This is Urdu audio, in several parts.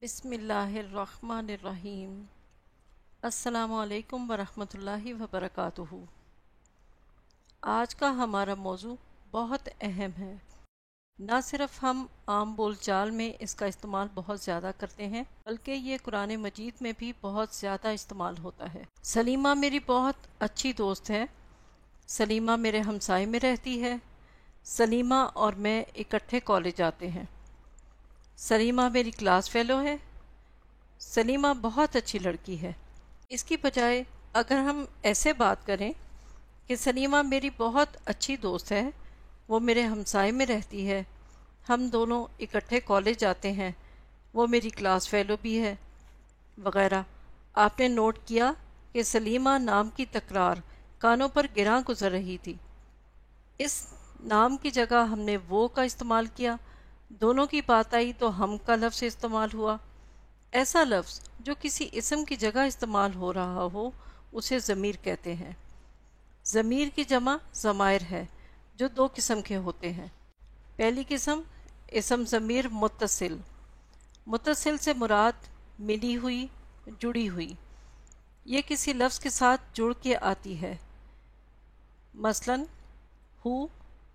بسم اللہ الرحمن الرحیم۔ السلام علیکم ورحمۃ اللہ وبرکاتہ۔ آج کا ہمارا موضوع بہت اہم ہے۔ نہ صرف ہم عام بول چال میں اس کا استعمال بہت زیادہ کرتے ہیں بلکہ یہ قرآن مجید میں بھی بہت زیادہ استعمال ہوتا ہے۔ سلیمہ میری بہت اچھی دوست ہے۔ سلیمہ میرے ہمسائے میں رہتی ہے۔ سلیمہ اور میں اکٹھے کالج جاتے ہیں۔ سلیمہ میری کلاس فیلو ہے۔ سلیمہ بہت اچھی لڑکی ہے۔ اس کی بجائے اگر ہم ایسے بات کریں کہ سلیمہ میری بہت اچھی دوست ہے، وہ میرے ہمسائے میں رہتی ہے، ہم دونوں اکٹھے کالج جاتے ہیں، وہ میری کلاس فیلو بھی ہے وغیرہ، آپ نے نوٹ کیا کہ سلیمہ نام کی تکرار کانوں پر گراں گزر رہی تھی۔ اس نام کی جگہ ہم نے وہ کا استعمال کیا، دونوں کی بات آئی تو ہم کا لفظ استعمال ہوا۔ ایسا لفظ جو کسی اسم کی جگہ استعمال ہو رہا ہو اسے ضمیر کہتے ہیں۔ ضمیر کی جمع ضمائر ہے جو دو قسم کے ہوتے ہیں۔ پہلی قسم اسم ضمیر متصل۔ متصل سے مراد ملی ہوئی، جڑی ہوئی، یہ کسی لفظ کے ساتھ جڑ کے آتی ہے۔ مثلا ہو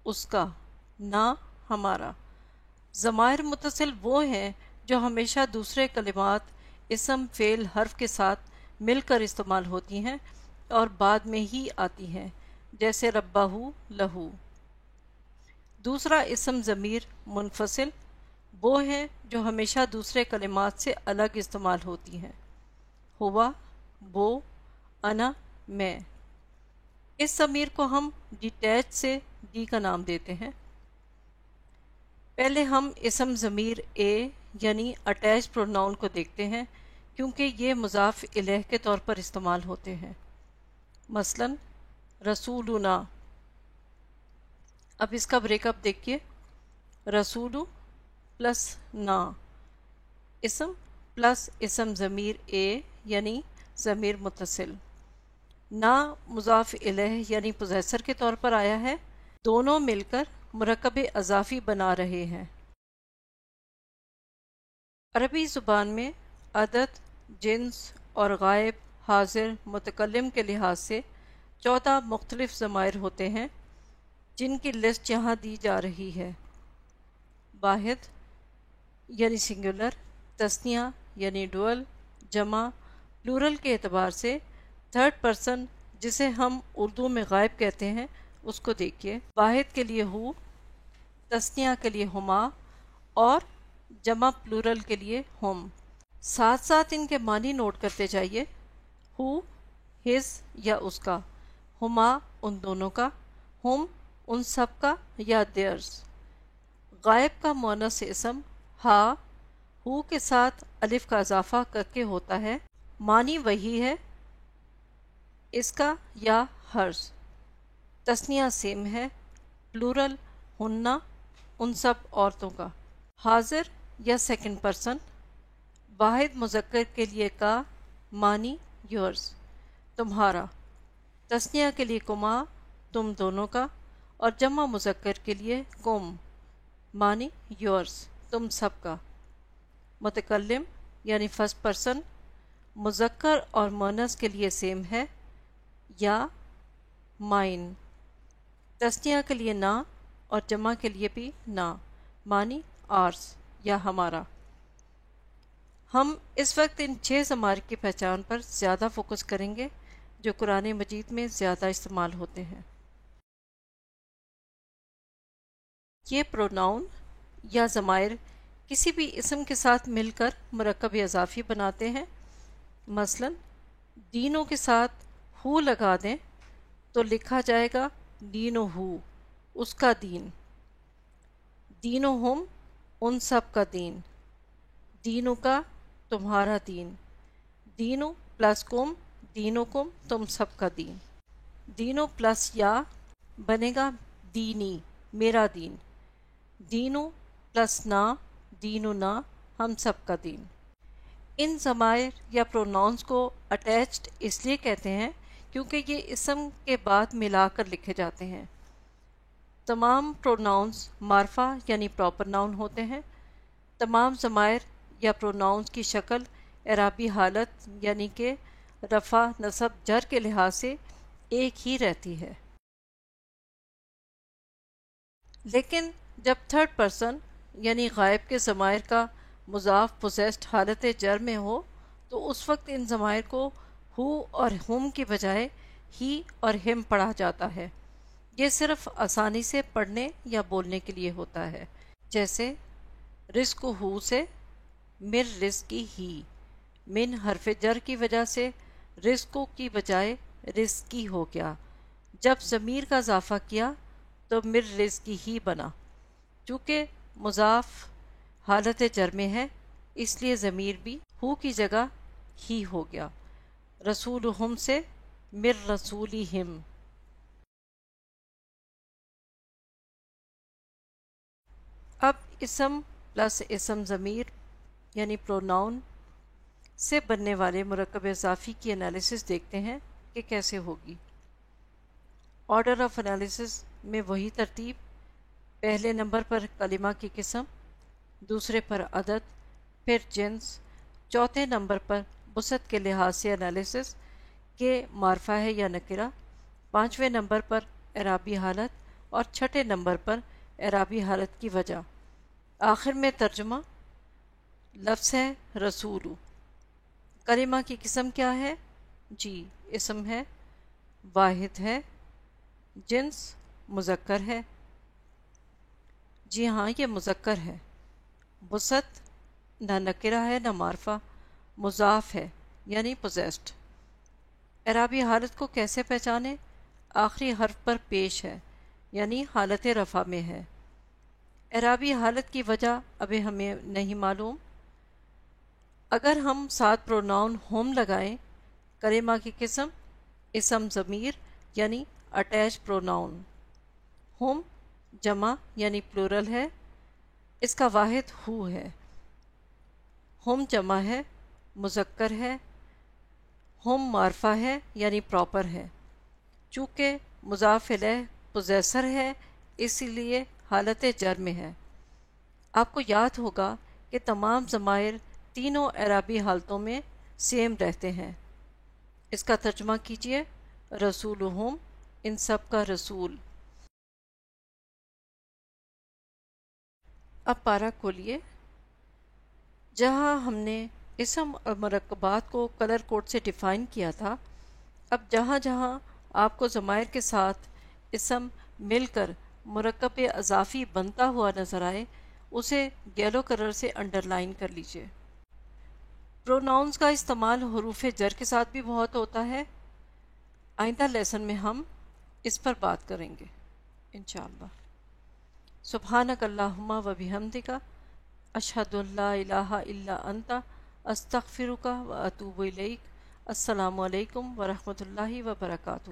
اس کا، نہ ہمارا۔ ضمائر متصل وہ ہیں جو ہمیشہ دوسرے کلمات، اسم، فعل، حرف کے ساتھ مل کر استعمال ہوتی ہیں اور بعد میں ہی آتی ہیں، جیسے ربہ، لہو۔ دوسرا اسم ضمیر منفصل وہ ہیں جو ہمیشہ دوسرے کلمات سے الگ استعمال ہوتی ہیں، ہوا، وہ، انا، میں۔ اس ضمیر کو ہم ڈیٹیچ سے ڈی کا نام دیتے ہیں۔ پہلے ہم اسم ضمیر اے یعنی اٹیچ پروناؤن کو دیکھتے ہیں کیونکہ یہ مضاف الیہ کے طور پر استعمال ہوتے ہیں۔ مثلا رسولنا۔ اب اس کا بریک اپ دیکھیے، رسول پلس نا، اسم پلس اسم ضمیر اے یعنی ضمیر متصل، نا مضاف الیہ یعنی پوزیسر کے طور پر آیا ہے، دونوں مل کر مرکب اضافی بنا رہے ہیں۔ عربی زبان میں عدد، جنس اور غائب، حاضر، متکلم کے لحاظ سے 14 مختلف ضمائر ہوتے ہیں جن کی لسٹ یہاں دی جا رہی ہے۔ واحد یعنی سنگولر، تثنیہ یعنی ڈوئل، جمع، پلورل کے اعتبار سے تھرڈ پرسن جسے ہم اردو میں غائب کہتے ہیں اس کو دیکھیے۔ واحد کے لیے ہو، تثنیہ کے لیے ہما اور جمع پلورل کے لیے ہم۔ ساتھ ساتھ ان کے معنی نوٹ کرتے جائیے۔ ہو ہز یا اس کا، ہما ان دونوں کا، ہم ان سب کا یا دیئرز۔ غائب کا مؤنث اسم ہا ہو کے ساتھ الف کا اضافہ کر کے ہوتا ہے، معنی وہی ہے اس کا یا ہرز۔ تثنیہ سیم ہے، پلورل ہننا ان سب عورتوں کا۔ حاضر یا سیکنڈ پرسن، واحد مذکر کے لیے کا، معنی یورز تمہارا، تثنیہ کے لیے کما تم دونوں کا اور جمع مذکر کے لیے کم، معنی یورز تم سب کا۔ متکلم یعنی فرسٹ پرسن، مذکر اور مؤنث کے لیے سیم ہے، یا مائن، تثنیہ کے لیے نا اور جمع کے لیے بھی نا، معنی آرس یا ہمارا۔ ہم اس وقت ان 6 ضمائر کی پہچان پر زیادہ فوکس کریں گے جو قرآن مجید میں زیادہ استعمال ہوتے ہیں۔ یہ پروناؤن یا ضمائر کسی بھی اسم کے ساتھ مل کر مرکب اضافی بناتے ہیں۔ مثلا دینوں کے ساتھ ہو لگا دیں تو لکھا جائے گا دین و ہو، اس کا دین۔ دین و ہم ان سب کا دین، دینوں کا تمہارا دین۔ دینو پلس کم، دینوں کم تم سب کا دین۔ دینو پلس یا بنے گا دینی میرا دین۔ دینو پلس نا، دینو نا ہم سب کا دین۔ ان ضمائر یا پروناؤنس کو اٹیچڈ اس لیے کہتے ہیں کیونکہ یہ اسم کے بعد ملا کر لکھے جاتے ہیں۔ تمام پروناؤنس معرفہ یعنی پراپر ناؤن ہوتے ہیں۔ تمام ضمائر یا پروناؤنس کی شکل اعرابی حالت یعنی کہ رفع نصب جر کے لحاظ سے ایک ہی رہتی ہے، لیکن جب تھرڈ پرسن یعنی غائب کے ضمائر کا مضاف پوزیسڈ حالت جر میں ہو تو اس وقت ان ضمائر کو ہو اور ہم کی بجائے ہی اور ہم پڑھا جاتا ہے۔ یہ صرف آسانی سے پڑھنے یا بولنے کے لیے ہوتا ہے، جیسے رزق ہو سے من رزقی ہی، من حرف جر کی وجہ سے رزقوں کی بجائے رزقی ہو گیا۔ جب ضمیر کا اضافہ کیا تو من رزقی ہی بنا، چونکہ مضاف حالت جر میں ہے اس لیے ضمیر بھی ہو کی جگہ ہی ہو گیا۔ رسولہم سے من رسولہم۔ اب اسم پلس اسم ضمیر یعنی پروناؤن سے بننے والے مرکب اضافی کی انالیسس دیکھتے ہیں کہ کیسے ہوگی۔ آرڈر آف انالیسس میں وہی ترتیب، پہلے نمبر پر کلمہ کی قسم، دوسرے پر عدد، پھر جنس، چوتھے نمبر پر وسعت کے لحاظ سے انالیسس کہ معرفہ ہے یا نکرہ، پانچویں نمبر پر اعرابی حالت اور چھٹے نمبر پر اعرابی حالت کی وجہ، آخر میں ترجمہ۔ لفظ ہے رسول، کلمہ کی قسم کیا ہے؟ جی اسم ہے، واحد ہے، جنس مذکر ہے، جی ہاں یہ مذکر ہے، وسعت نہ نکرہ ہے نہ معرفہ، مضاف ہے یعنی پوزیسڈ۔ اعرابی حالت کو کیسے پہچانے؟ آخری حرف پر پیش ہے یعنی حالت رفع میں ہے۔ اعرابی حالت کی وجہ ابھی ہمیں نہیں معلوم۔ اگر ہم ساتھ پروناؤن ہم لگائیں، کلمہ کی قسم اسم ضمیر یعنی اٹیچ پروناؤن، ہم جمع یعنی پلورل ہے، اس کا واحد ہو ہے، ہم جمع ہے، مذکر ہے، ہم معرفہ ہے یعنی پراپر ہے، چونکہ مضاف الیہ پوزیسر ہے اسی لیے حالت جر میں ہے۔ آپ کو یاد ہوگا کہ تمام ضمائر تینوں اعرابی حالتوں میں سیم رہتے ہیں۔ اس کا ترجمہ کیجئے، رسولہم ان سب کا رسول۔ اب پارہ کھولیے۔ جہاں ہم نے اسم اور مرکبات کو کلر کوڈ سے ڈیفائن کیا تھا، اب جہاں جہاں آپ کو ضمائر کے ساتھ اسم مل کر مرکب اضافی بنتا ہوا نظر آئے اسے یلو کلر سے انڈر لائن کر لیجئے۔ پروناؤنز کا استعمال حروف جر کے ساتھ بھی بہت ہوتا ہے، آئندہ لیسن میں ہم اس پر بات کریں گے انشاءاللہ۔ سبحانک اللہم و بحمدک، اشہد ان لا الہ الا انت، استغفرک و اتوب الیک۔ السلام علیکم ورحمۃ اللہ وبرکاتہ۔